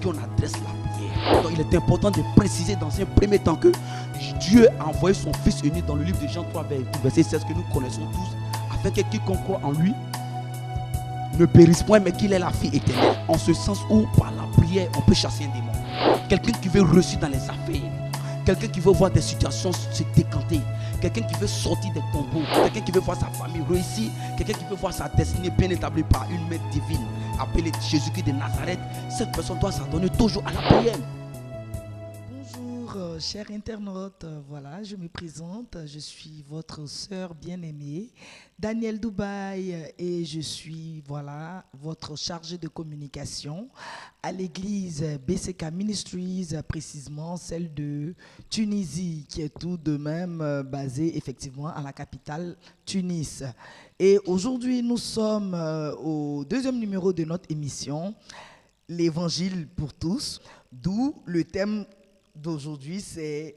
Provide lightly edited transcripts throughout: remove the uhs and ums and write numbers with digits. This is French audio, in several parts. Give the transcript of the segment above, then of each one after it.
qu'on adresse la prière. Donc il est important de préciser dans un premier temps que Dieu a envoyé son Fils unique dans le livre de Jean 3, verset 16 que nous connaissons tous, afin que quiconque croit en lui ne périsse point, mais qu'il ait la vie éternelle. En ce sens où par la prière on peut chasser un démon. Quelqu'un qui veut réussir dans les affaires, quelqu'un qui veut voir des situations se décanter, quelqu'un qui veut sortir des tombeaux, quelqu'un qui veut voir sa famille réussir, quelqu'un qui veut voir sa destinée bien établie par une main divine appelée Jésus-Christ de Nazareth, cette personne doit s'adonner toujours à la prière. Bonjour chers internautes, voilà, je me présente, je suis votre sœur bien-aimée, Daniel Dubaï, et je suis votre chargée de communication à l'église BCK Ministries, précisément celle de Tunisie, qui est tout de même basée effectivement à la capitale Tunis. Et aujourd'hui, nous sommes au deuxième numéro de notre émission, l'Évangile pour tous, d'où le thème d'aujourd'hui, c'est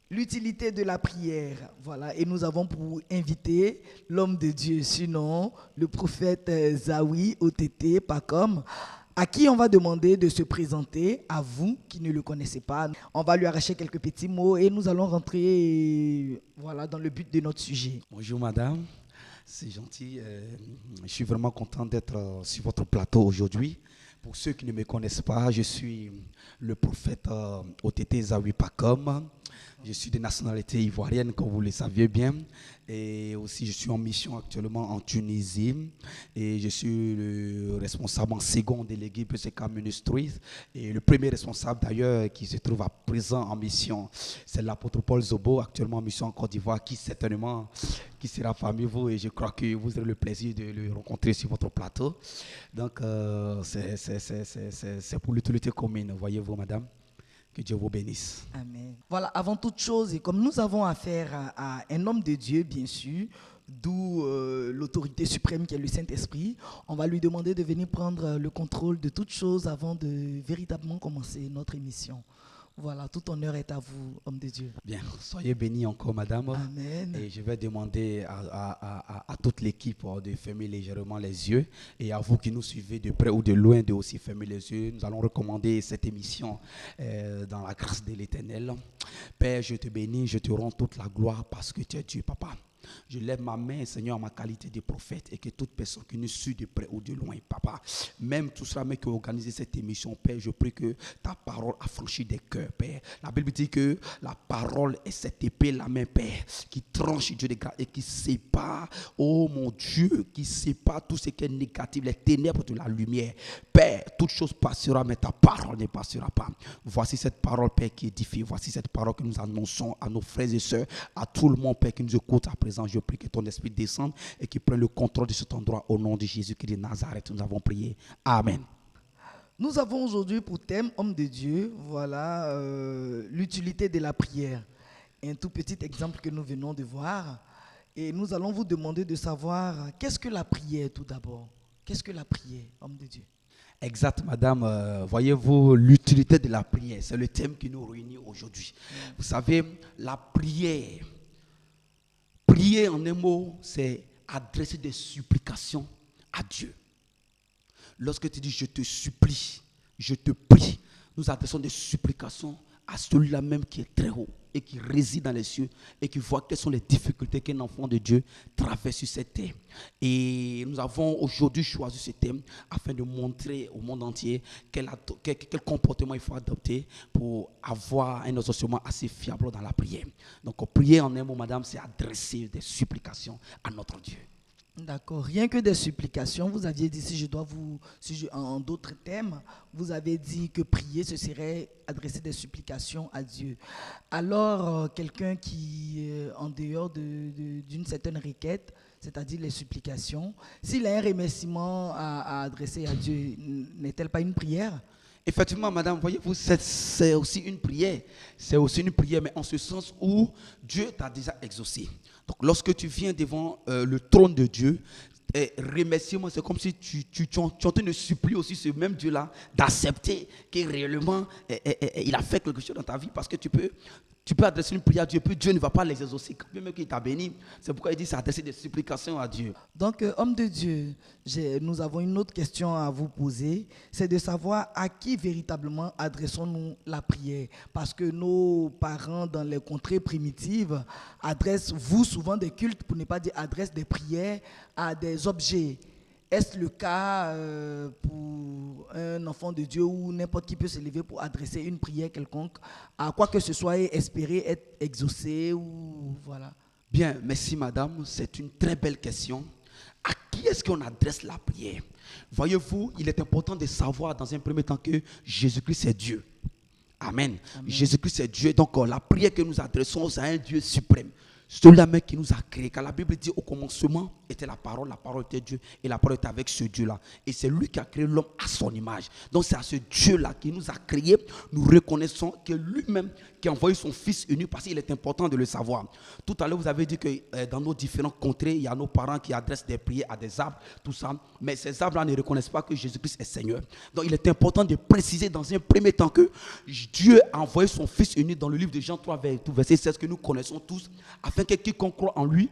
l'utilité de la prière. Voilà, et nous avons pour invité l'homme de Dieu, sinon le prophète Zawi OTT Pacom, à qui on va demander de se présenter, à vous qui ne le connaissez pas. On va lui arracher quelques petits mots et nous allons rentrer dans le but de notre sujet. Bonjour madame, c'est gentil. Je suis vraiment content d'être sur votre plateau aujourd'hui. Pour ceux qui ne me connaissent pas, je suis le prophète OTT Zawi Pacom. Je suis de nationalité ivoirienne, comme vous le saviez bien. Et aussi, je suis en mission actuellement en Tunisie. Et je suis le responsable en second délégué PCK Ministries. Et le premier responsable d'ailleurs qui se trouve à présent en mission, c'est l'apôtre Paul Zobo, actuellement en mission en Côte d'Ivoire, qui certainement qui sera parmi vous. Et je crois que vous aurez le plaisir de le rencontrer sur votre plateau. Donc, c'est pour l'utilité commune, voyez-vous, madame. Que Dieu vous bénisse. Amen. Voilà, avant toute chose, et comme nous avons affaire à un homme de Dieu, bien sûr, d'où l'autorité suprême qui est le Saint-Esprit, on va lui demander de venir prendre le contrôle de toutes choses avant de véritablement commencer notre émission. Voilà, tout honneur est à vous, homme de Dieu. Bien, soyez bénis encore, madame. Amen. Et je vais demander à toute l'équipe de fermer légèrement les yeux. Et à vous qui nous suivez de près ou de loin, de aussi fermer les yeux. Nous allons recommander cette émission dans la grâce de l'Éternel. Père, je te bénis, je te rends toute la gloire parce que tu es Dieu, papa. Je lève ma main, Seigneur, en ma qualité de prophète, et que toute personne qui nous suit de près ou de loin, papa, même tout cela qui a organisé cette émission, Père, je prie que ta parole affranchisse des cœurs, Père. La Bible dit que la parole est cette épée, la main, Père, qui tranche, Dieu de grâce, et qui sépare, oh mon Dieu, qui sépare tout ce qui est négatif, les ténèbres de la lumière. Père, toute chose passera, mais ta parole ne passera pas. Voici cette parole, Père, qui édifie. Voici cette parole que nous annonçons à nos frères et sœurs, à tout le monde, Père, qui nous écoute à présent. Je prie que ton esprit descende et qu'il prenne le contrôle de cet endroit au nom de Jésus-Christ de Nazareth. Nous avons prié. Amen. Nous avons aujourd'hui pour thème, homme de Dieu, l'utilité de la prière. Un tout petit exemple que nous venons de voir. Et nous allons vous demander de savoir qu'est-ce que la prière tout d'abord. Qu'est-ce que la prière, homme de Dieu? Exact, madame. Voyez-vous, l'utilité de la prière, c'est le thème qui nous réunit aujourd'hui. Vous savez, la prière, prier en un mot, c'est adresser des supplications à Dieu. Lorsque tu dis je te supplie, je te prie, nous adressons des supplications à celui-là même qui est très haut et qui réside dans les cieux et qui voit quelles sont les difficultés qu'un enfant de Dieu traverse sur cette terre. Et nous avons aujourd'hui choisi ce thème afin de montrer au monde entier quel comportement il faut adopter pour avoir un associement assez fiable dans la prière. Donc prier en un mot, madame, c'est adresser des supplications à notre Dieu. D'accord. Rien que des supplications, vous aviez dit, en d'autres thèmes, vous avez dit que prier, ce serait adresser des supplications à Dieu. Alors, quelqu'un qui est en dehors d'une certaine requête, c'est-à-dire les supplications, s'il a un remerciement à adresser à Dieu, n'est-elle pas une prière? Effectivement, madame, voyez-vous, c'est aussi une prière. C'est aussi une prière, mais en ce sens où Dieu t'a déjà exaucé. Donc, lorsque tu viens devant le trône de Dieu, remerciement, c'est comme si tu es en train de supplier aussi ce même Dieu-là d'accepter que réellement il a fait quelque chose dans ta vie, parce que tu peux Tu peux adresser une prière à Dieu, puis Dieu ne va pas les exaucer. Quand même qu'il t'a béni, c'est pourquoi il dit c'est adresser des supplications à Dieu. Donc, homme de Dieu, nous avons une autre question à vous poser. C'est de savoir à qui véritablement adressons-nous la prière. Parce que nos parents dans les contrées primitives adressent, vous souvent des cultes, pour ne pas dire adressent des prières à des objets. Est-ce le cas pour un enfant de Dieu où n'importe qui peut se lever pour adresser une prière quelconque à quoi que ce soit et espérer être exaucé ou voilà? Bien, merci madame, c'est une très belle question. À qui est-ce qu'on adresse la prière? Voyez-vous, il est important de savoir dans un premier temps que Jésus-Christ est Dieu. Amen. Amen. Jésus-Christ est Dieu, donc la prière que nous adressons à un Dieu suprême. Celui-là même qui nous a créés. Car la Bible dit au commencement était la parole était Dieu et la parole était avec ce Dieu-là. Et c'est lui qui a créé l'homme à son image. Donc c'est à ce Dieu-là qui nous a créés. Nous reconnaissons que lui-même qui a envoyé son Fils unique, parce qu'il est important de le savoir. Tout à l'heure vous avez dit que dans nos différentes contrées, il y a nos parents qui adressent des prières à des arbres, tout ça. Mais ces arbres-là ne reconnaissent pas que Jésus-Christ est Seigneur. Donc il est important de préciser dans un premier temps que Dieu a envoyé son Fils unique dans le livre de Jean 3, verset 16 que nous connaissons tous, afin que quiconque croit en lui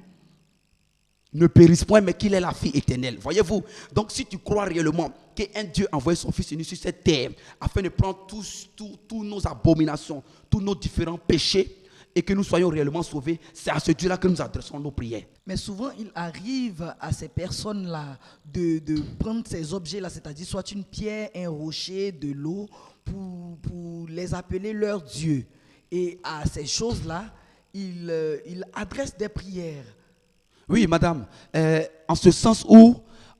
ne périsse point, mais qu'il ait la vie éternelle. Voyez-vous? Donc si tu crois réellement qu'un Dieu a envoyé son Fils unique sur cette terre afin de prendre tous nos abominations, tous nos différents péchés, et que nous soyons réellement sauvés, c'est à ce Dieu-là que nous adressons nos prières. Mais souvent, il arrive à ces personnes-là de prendre ces objets-là, c'est-à-dire soit une pierre, un rocher, de l'eau, pour les appeler leur Dieu. Et à ces choses-là, il adresse des prières. Oui, madame. En ce sens où,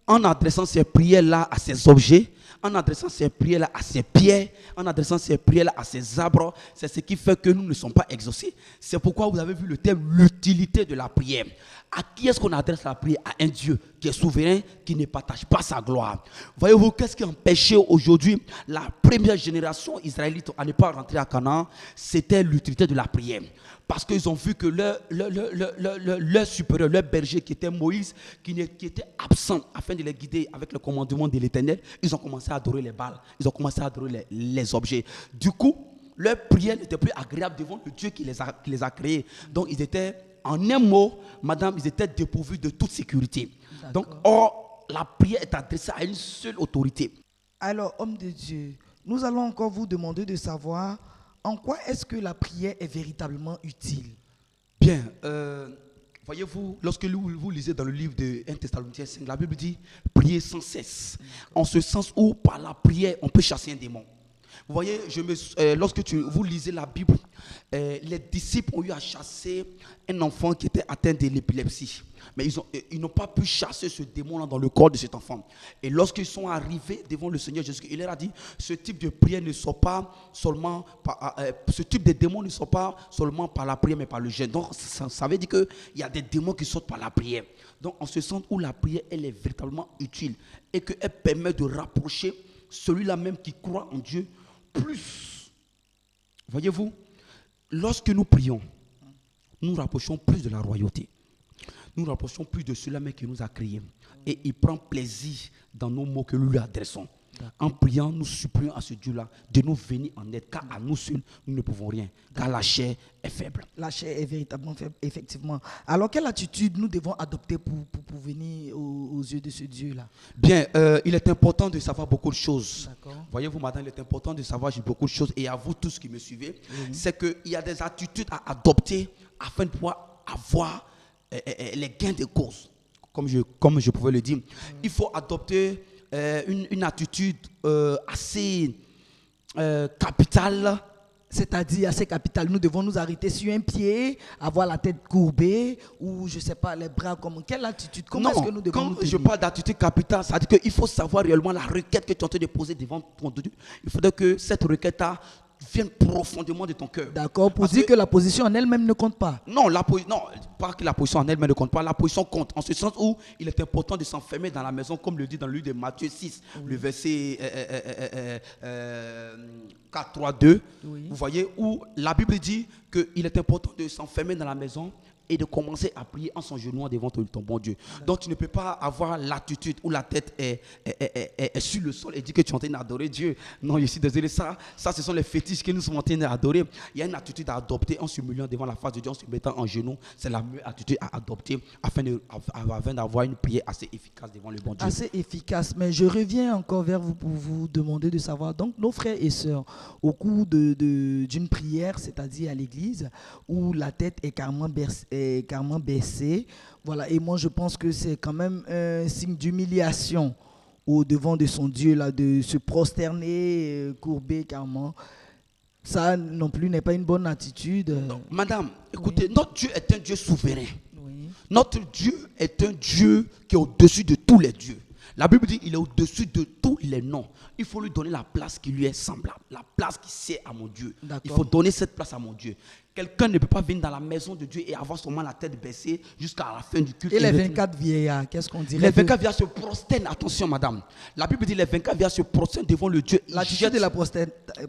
en adressant ces prières-là à ces objets, en adressant ces prières-là à ces pierres, en adressant ces prières-là à ces arbres, c'est ce qui fait que nous ne sommes pas exaucés. C'est pourquoi vous avez vu le thème, l'utilité de la prière. À qui est-ce qu'on adresse la prière? À un Dieu qui est souverain, qui ne partage pas sa gloire. Voyez-vous, qu'est-ce qui empêchait aujourd'hui la première génération israélite à ne pas rentrer à Canaan? C'était l'utilité de la prière. Parce qu'ils ont vu que leur supérieur, leur berger qui était Moïse, qui était absent afin de les guider avec le commandement de l'Éternel, ils ont commencé à adorer les Baals, ils ont commencé à adorer les objets. Du coup, leur prière n'était plus agréable devant le Dieu qui les a créés. Donc ils étaient, en un mot, madame, ils étaient dépourvus de toute sécurité. Donc, or, la prière est adressée à une seule autorité. Alors, homme de Dieu, nous allons encore vous demander de savoir en quoi est-ce que la prière est véritablement utile. Bien, voyez-vous, lorsque vous lisez dans le livre de 1 Thessaloniciens 5, la Bible dit prier sans cesse. En ce sens où, par la prière, on peut chasser un démon. Vous voyez, lorsque vous lisez la Bible, les disciples ont eu à chasser un enfant qui était atteint de l'épilepsie. Mais ils n'ont pas pu chasser ce démon-là dans le corps de cet enfant. Et lorsqu'ils sont arrivés devant le Seigneur Jésus, il leur a dit, ce type de prière ne sort pas seulement ce type de démon ne sort pas seulement par la prière, mais par le jeûne. Donc ça veut dire qu'il y a des démons qui sortent par la prière. Donc en ce sens où la prière, elle est véritablement utile et qu'elle permet de rapprocher celui-là même qui croit en Dieu plus. Voyez-vous, lorsque nous prions, nous rapprochons plus de la royauté. Nous rapprochons plus de celui-là même qui nous a créés. Et il prend plaisir dans nos mots que nous lui adressons. En priant, nous supplions à ce Dieu-là de nous venir en aide, car à nous seuls, nous ne pouvons rien, car la chair est faible. La chair est véritablement faible, effectivement. Alors, quelle attitude nous devons adopter pour venir aux yeux de ce Dieu-là? Bien, il est important de savoir beaucoup de choses. D'accord. Voyez-vous, madame, il est important de savoir beaucoup de choses. Et à vous tous qui me suivez, c'est qu'il y a des attitudes à adopter afin de pouvoir avoir les gains de cause, comme je pouvais le dire. Il faut adopter une attitude assez capitale. C'est-à-dire assez capitale. Nous devons nous arrêter sur un pied, avoir la tête courbée, ou je ne sais pas, les bras comme... Quelle attitude? Comment est-ce que nous devons nous tenir? Je parle d'attitude capitale, ça veut dire qu'il faut savoir réellement la requête que tu es en train de poser devant ton Dieu. Il faudrait que cette requête-là vienne profondément de ton cœur. D'accord, pour dire que la position en elle-même ne compte pas. Non, pas que la position en elle-même ne compte pas. La position compte, en ce sens où il est important de s'enfermer dans la maison, comme le dit dans le livre de Matthieu 6, le verset 4, 3, 2. Oui. Vous voyez, où la Bible dit qu'il est important de s'enfermer dans la maison et de commencer à prier en s'agenouillant devant ton bon Dieu. Donc tu ne peux pas avoir l'attitude où la tête est sur le sol et dire que tu es en train d'adorer Dieu. Non, je suis désolé, ça ce sont les fétiches que nous sommes en train d'adorer. Il y a une attitude à adopter en s'humiliant devant la face de Dieu, en se mettant en genoux. C'est la meilleure attitude à adopter afin d'avoir une prière assez efficace devant le bon Dieu. Assez efficace, mais je reviens encore vers vous pour vous demander de savoir, donc nos frères et sœurs, au cours d'une prière, c'est-à-dire à l'église, où la tête est carrément baissée, voilà, et moi je pense que c'est quand même un signe d'humiliation au devant de son Dieu, là, de se prosterner, courber carrément. Ça non plus n'est pas une bonne attitude. Non, madame, écoutez, notre Dieu est un Dieu souverain. Oui. Notre Dieu est un Dieu qui est au-dessus de tous les dieux. La Bible dit qu'il est au-dessus de tous les noms. Il faut lui donner la place qui lui est semblable, la place qui sert à mon Dieu. D'accord. Il faut donner cette place à mon Dieu. Quelqu'un ne peut pas venir dans la maison de Dieu et avoir seulement la tête baissée jusqu'à la fin du culte. Et les 24 vieillards, qu'est-ce qu'on dirait? Les 24 vieillards se prosternent, attention madame. La Bible dit les 24 vieillards se prosternent devant le Dieu. L'attitude de la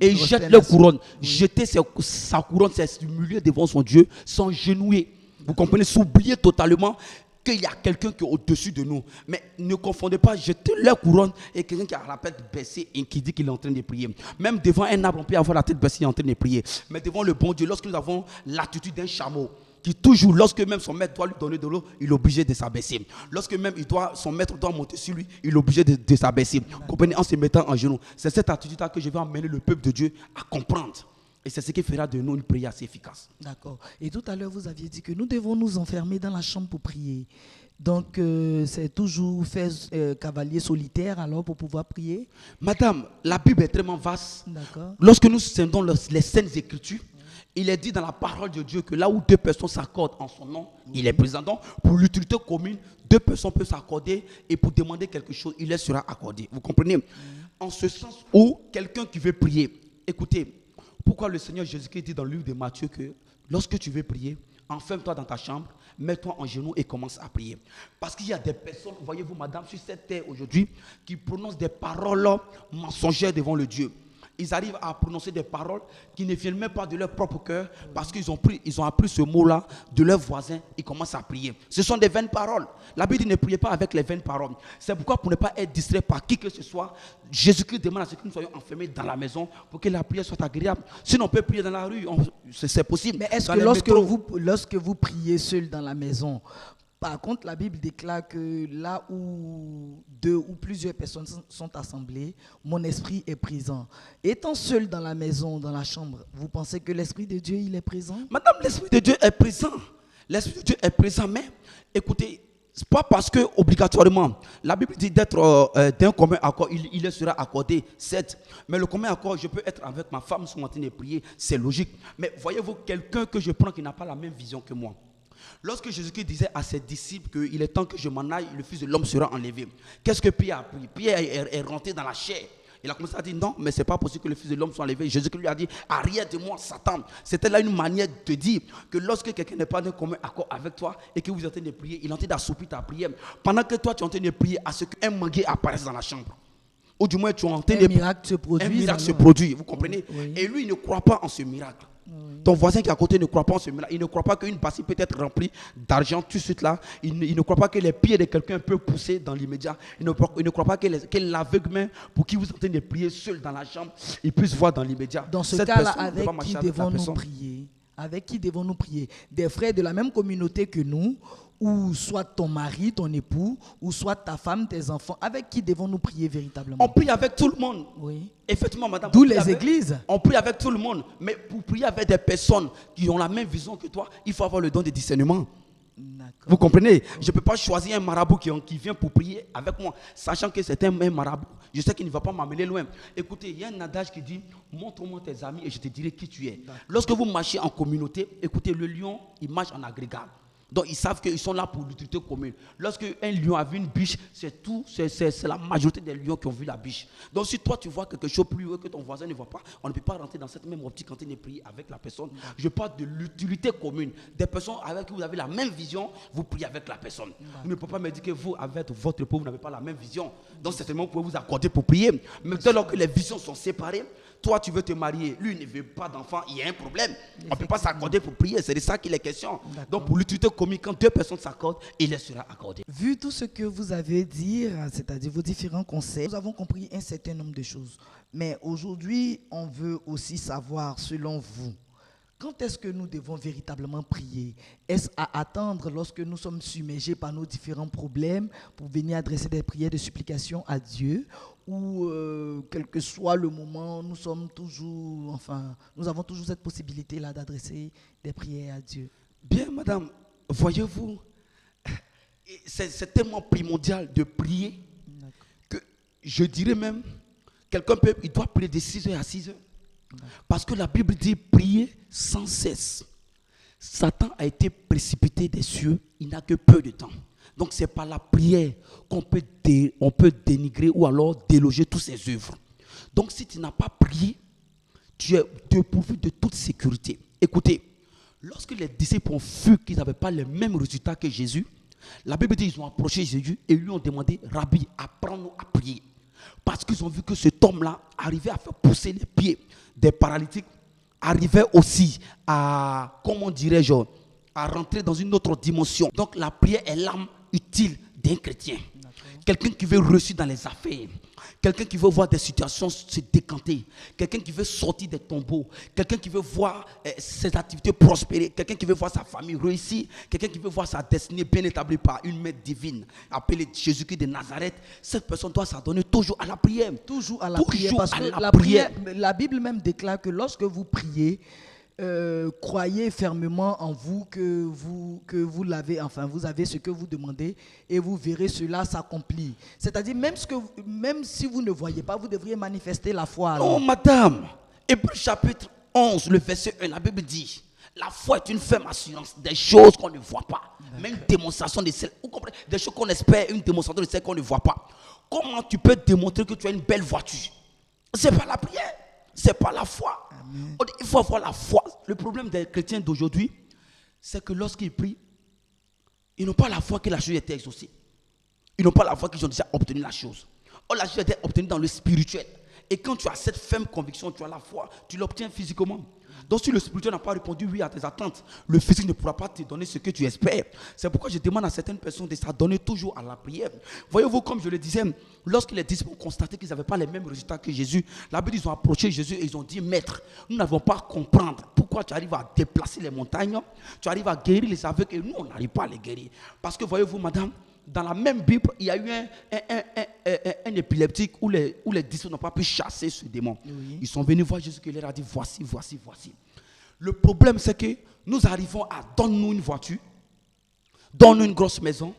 et jette leur couronne. Oui. Jeter sa couronne, c'est s'humilier devant son Dieu, s'engenouiller. Vous comprenez, s'oublier totalement qu'il y a quelqu'un qui est au-dessus de nous. Mais ne confondez pas jeter leur couronne et quelqu'un qui a la tête baissée et qui dit qu'il est en train de prier. Même devant un arbre, on peut avoir la tête baissée et en train de prier. Mais devant le bon Dieu, lorsque nous avons l'attitude d'un chameau, qui toujours, lorsque même son maître doit lui donner de l'eau, il est obligé de s'abaisser. Lorsque même son maître doit monter sur lui, il est obligé de s'abaisser. Comprenez, en se mettant en genoux. C'est cette attitude-là que je vais amener le peuple de Dieu à comprendre. Et c'est ce qui fera de nous une prière assez efficace. D'accord. Et tout à l'heure, vous aviez dit que nous devons nous enfermer dans la chambre pour prier. Donc, c'est toujours faire cavalier solitaire alors pour pouvoir prier? Madame, la Bible est tellement vaste. D'accord. Lorsque nous scindons les saintes écritures, il est dit dans la parole de Dieu que là où deux personnes s'accordent en son nom, il est présent. Donc, pour l'utilité commune, deux personnes peuvent s'accorder et pour demander quelque chose, il leur sera accordé. Vous comprenez? En ce sens où quelqu'un qui veut prier, écoutez, pourquoi le Seigneur Jésus-Christ dit dans le livre de Matthieu que lorsque tu veux prier, enferme-toi dans ta chambre, mets-toi en genoux et commence à prier. Parce qu'il y a des personnes, voyez-vous madame, sur cette terre aujourd'hui, qui prononcent des paroles mensongères devant le Dieu. Ils arrivent à prononcer des paroles qui ne viennent même pas de leur propre cœur parce qu'ils ont appris ce mot-là de leurs voisins. Ils commencent à prier. Ce sont des vaines paroles. La Bible dit ne priez pas avec les vaines paroles. C'est pourquoi pour ne pas être distrait par qui que ce soit, Jésus-Christ demande à ce que nous soyons enfermés dans la maison pour que la prière soit agréable. Sinon on peut prier dans la rue, c'est possible. Mais est-ce que lorsque vous priez seul dans la maison, par contre, la Bible déclare que là où deux ou plusieurs personnes sont assemblées, mon esprit est présent. Étant seul dans la maison, dans la chambre, vous pensez que l'esprit de Dieu, il est présent? Madame, l'esprit de Dieu est présent. L'esprit de Dieu est présent, mais écoutez, c'est pas parce que obligatoirement, la Bible dit d'être d'un commun accord, il sera accordé, certes. Mais le commun accord, je peux être avec ma femme, nous sommes en train de prier, c'est logique. Mais voyez-vous, quelqu'un que je prends qui n'a pas la même vision que moi. Lorsque Jésus-Christ disait à ses disciples qu'il est temps que je m'en aille, le Fils de l'homme sera enlevé. Qu'est-ce que Pierre a pris? Pierre est rentré dans la chair. Il a commencé à dire non, mais ce n'est pas possible que le Fils de l'homme soit enlevé. Jésus-Christ lui a dit, arrière de moi, Satan. C'était là une manière de te dire que lorsque quelqu'un n'est pas d'un commun accord avec toi et que vous êtes en train de prier, il est en train d'assoupir ta prière. Pendant que toi, tu es en train de prier à ce qu'un manguier apparaisse dans la chambre. Ou du moins, tu es en train de... Un miracle se produit. Un miracle se produit, vous comprenez? Oui. Et lui, il ne croit pas en ce miracle. Oui. Ton voisin qui est à côté ne croit pas en ce miracle. Il ne croit pas qu'une bassine peut être remplie d'argent tout de suite là. Il ne croit pas que les pieds de quelqu'un peuvent pousser dans l'immédiat. Il ne croit pas que l'aveugle pour qui vous êtes en train de prier seul dans la chambre, il puisse voir dans l'immédiat. Dans ce cas-là, avec qui devons-nous prier? Avec qui devons-nous prier? Des frères de la même communauté que nous, ou soit ton mari, ton époux, ou soit ta femme, tes enfants. Avec qui devons-nous prier véritablement? On prie avec tout le monde. Oui. Effectivement, madame. D'où les églises. On prie avec tout le monde. Mais pour prier avec des personnes qui ont la même vision que toi, il faut avoir le don de discernement. Vous comprenez? Je ne peux pas choisir un marabout qui vient pour prier avec moi, sachant que c'est un marabout. Je sais qu'il ne va pas m'amener loin. Écoutez, il y a un adage qui dit, montre-moi tes amis et je te dirai qui tu es. Lorsque vous marchez en communauté, écoutez, le lion, il marche en agrégat. Donc ils savent qu'ils sont là pour l'utilité commune. Lorsque un lion a vu une biche, c'est la majorité des lions qui ont vu la biche. Donc si toi tu vois quelque chose plus haut que ton voisin ne voit pas, on ne peut pas rentrer dans cette même optique quand il est prié avec la personne. Je parle de l'utilité commune. Des personnes avec qui vous avez la même vision, vous priez avec la personne. Vous ne pouvez pas me dire que vous, avec votre époux, vous n'avez pas la même vision. Donc certainement vous pouvez vous accorder pour prier. Mais dès lors que les visions sont séparées, toi tu veux te marier, lui ne veut pas d'enfant, il y a un problème. On ne peut pas s'accorder pour prier, c'est de ça qu'il est question. Donc pour l'utilité commune, quand deux personnes s'accordent, il les sera accordé. Vu tout ce que vous avez dit, c'est-à-dire vos différents conseils, nous avons compris un certain nombre de choses. Mais aujourd'hui, on veut aussi savoir, selon vous, quand est-ce que nous devons véritablement prier? Est-ce à attendre lorsque nous sommes submergés par nos différents problèmes pour venir adresser des prières de supplication à Dieu? Ou quel que soit le moment, nous avons toujours cette possibilité-là d'adresser des prières à Dieu? Bien, madame, voyez-vous, c'est tellement primordial de prier que je dirais même, il doit prier de 6h à 6h. Parce que la Bible dit prier sans cesse. Satan a été précipité des cieux, il n'a que peu de temps. Donc c'est par la prière qu'on peut dénigrer ou alors déloger toutes ses œuvres. Donc si tu n'as pas prié, tu es dépourvu de toute sécurité. Écoutez, lorsque les disciples ont vu qu'ils n'avaient pas les mêmes résultats que Jésus, la Bible dit qu'ils ont approché Jésus et lui ont demandé, Rabbi, apprends-nous à prier. Parce qu'ils ont vu que cet homme-là arrivait à faire pousser les pieds des paralytiques, arrivait aussi à, comment dirais-je, à rentrer dans une autre dimension. Donc la prière est l'arme utile d'un chrétien. Quelqu'un qui veut réussir dans les affaires, quelqu'un qui veut voir des situations se décanter, quelqu'un qui veut sortir des tombeaux, quelqu'un qui veut voir ses activités prospérer, quelqu'un qui veut voir sa famille réussir, quelqu'un qui veut voir sa destinée bien établie par une maître divine, appelée Jésus-Christ de Nazareth. Cette personne doit s'adonner toujours à la prière. Toujours à la prière, parce que la prière, la Bible même déclare que lorsque vous priez, croyez fermement en vous que vous l'avez, enfin vous avez ce que vous demandez et vous verrez cela s'accomplir. C'est-à-dire même si vous ne voyez pas, vous devriez manifester la foi. Alors. Non, madame. Hébreux chapitre 11, le verset 1, la Bible dit, la foi est une ferme assurance des choses qu'on ne voit pas. Mais une démonstration de celles, vous comprenez, des choses qu'on espère, une démonstration de celles qu'on ne voit pas. Comment tu peux démontrer que tu as une belle voiture? C'est pas la prière, c'est pas la foi. Amen. Il faut avoir la foi. Le problème des chrétiens d'aujourd'hui, c'est que lorsqu'ils prient, ils n'ont pas la foi que la chose était exaucée. Ils n'ont pas la foi qu'ils ont déjà obtenu la chose. Or, la chose était obtenue dans le spirituel. Et quand tu as cette ferme conviction, tu as la foi, tu l'obtiens physiquement. Donc si le spirituel n'a pas répondu oui à tes attentes, le physique ne pourra pas te donner ce que tu espères. C'est pourquoi je demande à certaines personnes de s'adonner toujours à la prière. Voyez-vous, comme je le disais, lorsque les disciples ont constaté qu'ils n'avaient pas les mêmes résultats que Jésus, la Bible, ils ont approché Jésus et ils ont dit, Maître, nous n'avons pas à comprendre pourquoi tu arrives à déplacer les montagnes, tu arrives à guérir les aveugles et nous, on n'arrive pas à les guérir. Parce que voyez-vous, madame, dans la même Bible, il y a eu un épileptique où les disciples n'ont pas pu chasser ce démon. Oui. Ils sont venus voir Jésus qui leur a dit, voici. Le problème, c'est que nous arrivons à donner-nous une voiture, donne-nous une grosse maison,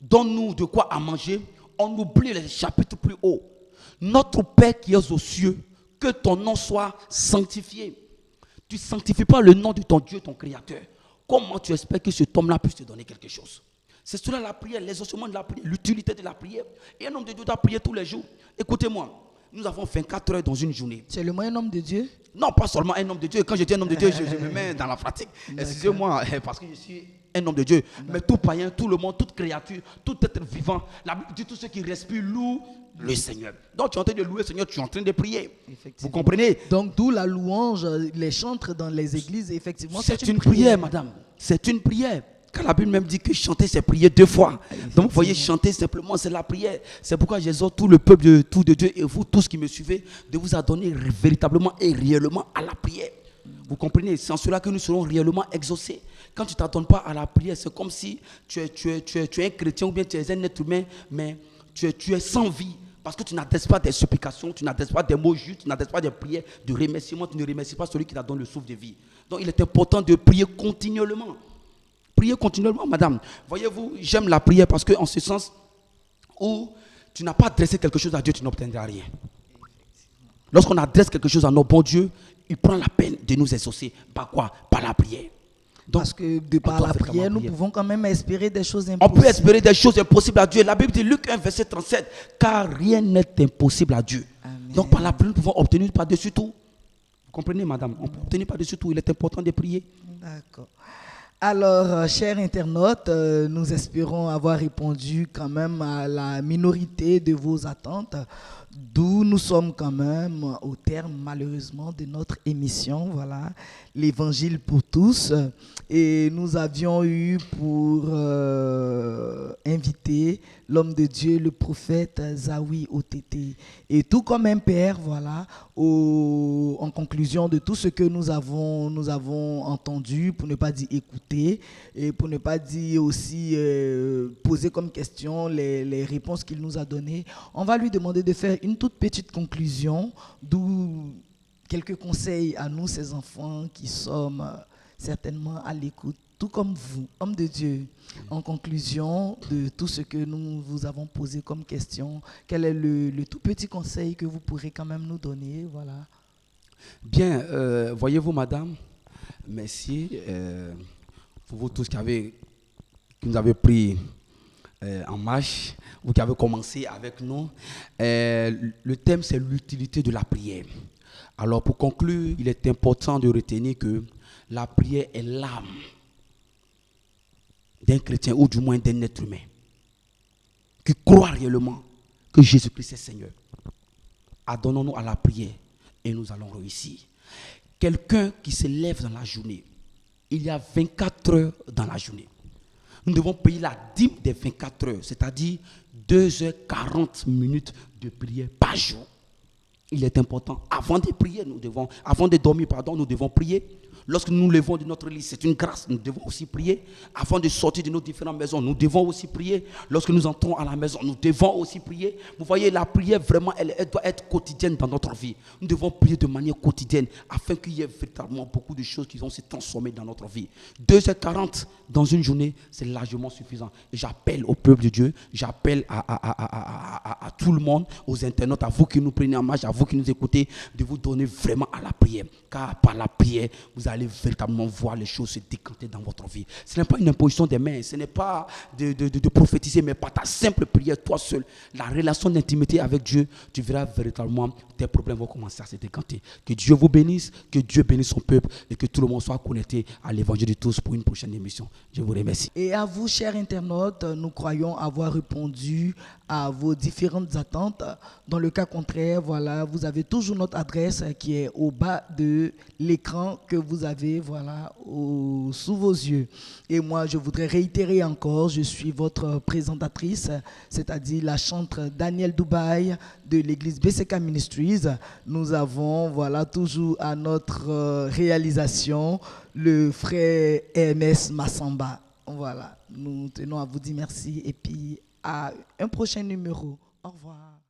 donne-nous de quoi à manger. On oublie les chapitres plus hauts. Notre Père qui es aux cieux, que ton nom soit sanctifié. Tu ne sanctifies pas le nom de ton Dieu, ton Créateur. Comment tu espères que cet homme-là puisse te donner quelque chose? C'est cela la prière, l'exaucement de la prière, l'utilité de la prière. Et un homme de Dieu doit prier tous les jours. Écoutez-moi, nous avons 24 heures dans une journée. C'est le moyen homme de Dieu? Non, pas seulement un homme de Dieu. Quand je dis un homme de Dieu, je me mets dans la pratique. Excusez-moi, parce que je suis un homme de Dieu. Mais tout païen, tout le monde, toute créature, tout être vivant, la Bible dit tout ce qui respire loue le Seigneur. Donc tu es en train de louer le Seigneur, tu es en train de prier. Vous comprenez? Donc d'où la louange, les chantres dans les églises, effectivement. C'est une prière, madame. C'est une prière. Quand la Bible même dit que chanter, c'est prier 2 fois. Donc vous voyez, chanter simplement, c'est la prière. C'est pourquoi j'exhorte tout le peuple de Dieu et vous tous qui me suivez de vous adonner véritablement et réellement à la prière. Vous comprenez? C'est en cela que nous serons réellement exaucés. Quand tu ne t'adonnes pas à la prière, c'est comme si tu es un chrétien ou bien tu es un être humain, mais tu es sans vie. Parce que tu n'adresses pas des supplications, tu n'adresses pas des mots justes, tu n'adresses pas des prières de remerciement, tu ne remercies pas celui qui t'a donné le souffle de vie. Donc il est important de prier continuellement. Priez continuellement, madame. Voyez-vous, j'aime la prière parce qu'en ce sens où tu n'as pas adressé quelque chose à Dieu, tu n'obtiendras rien. Lorsqu'on adresse quelque chose à notre bon Dieu, il prend la peine de nous exaucer. Par quoi? Par la prière. Donc, parce que de par la prière, nous pouvons quand même espérer des choses impossibles. On peut espérer des choses impossibles à Dieu. La Bible dit, Luc 1, verset 37, car rien n'est impossible à Dieu. Amen. Donc par la prière, nous pouvons obtenir par-dessus tout. Vous comprenez, madame? On peut obtenir par-dessus tout. Il est important de prier. D'accord. Alors, chers internautes, nous espérons avoir répondu quand même à la minorité de vos attentes, d'où nous sommes quand même au terme, malheureusement, de notre émission, voilà, l'Évangile pour tous. Et nous avions eu pour invité l'homme de Dieu, le prophète Zawi Otete. Et tout comme un père, voilà, en conclusion de tout ce que nous avons entendu, pour ne pas dire écouter, et pour ne pas dire aussi poser comme question les réponses qu'il nous a données, on va lui demander de faire une toute petite conclusion, d'où quelques conseils à nous, ces enfants qui sommes certainement à l'écoute, tout comme vous, hommes de Dieu. En conclusion de tout ce que nous vous avons posé comme question, quel est le tout petit conseil que vous pourrez quand même nous donner, voilà. Bien, voyez-vous, madame, merci pour vous tous qui nous avez pris en marche, vous qui avez commencé avec nous. Le thème, c'est l'utilité de la prière. Alors, pour conclure, il est important de retenir que la prière est l'âme d'un chrétien, ou du moins d'un être humain, qui croit réellement que Jésus-Christ est Seigneur. Adonnons-nous à la prière et nous allons réussir. Quelqu'un qui se lève dans la journée, il y a 24 heures dans la journée. Nous devons payer la dîme des 24 heures, c'est-à-dire 2h40 de prière par jour. Il est important, avant de dormir, nous devons prier. Lorsque nous nous levons de notre lit, c'est une grâce, nous devons aussi prier. Avant de sortir de nos différentes maisons, nous devons aussi prier. Lorsque nous entrons à la maison, nous devons aussi prier. Vous voyez, la prière, vraiment, elle doit être quotidienne dans notre vie. Nous devons prier de manière quotidienne afin qu'il y ait véritablement beaucoup de choses qui vont se transformer dans notre vie. 2h40 dans une journée, c'est largement suffisant. Et j'appelle au peuple de Dieu, j'appelle à tout le monde, aux internautes, à vous qui nous prenez en marche, à vous qui nous écoutez, de vous donner vraiment à la prière. Car par la prière, vous allez véritablement voir les choses se décanter dans votre vie. Ce n'est pas une imposition des mains, ce n'est pas de prophétiser, mais par ta simple prière, toi seul, la relation d'intimité avec Dieu, tu verras véritablement tes problèmes vont commencer à se décanter. Que Dieu vous bénisse, que Dieu bénisse son peuple et que tout le monde soit connecté à l'évangile de tous pour une prochaine émission. Je vous remercie. Et à vous, chers internautes, nous croyons avoir répondu à vos différentes attentes. Dans le cas contraire, voilà, vous avez toujours notre adresse qui est au bas de l'écran que vous avez, voilà, sous vos yeux. Et moi, je voudrais réitérer encore, je suis votre présentatrice, c'est-à-dire la chantre Danielle Dubaï de l'église BCK Ministries. Nous avons, voilà, toujours à notre réalisation le frère MS Massamba. Voilà, nous tenons à vous dire merci et puis à un prochain numéro. Au revoir.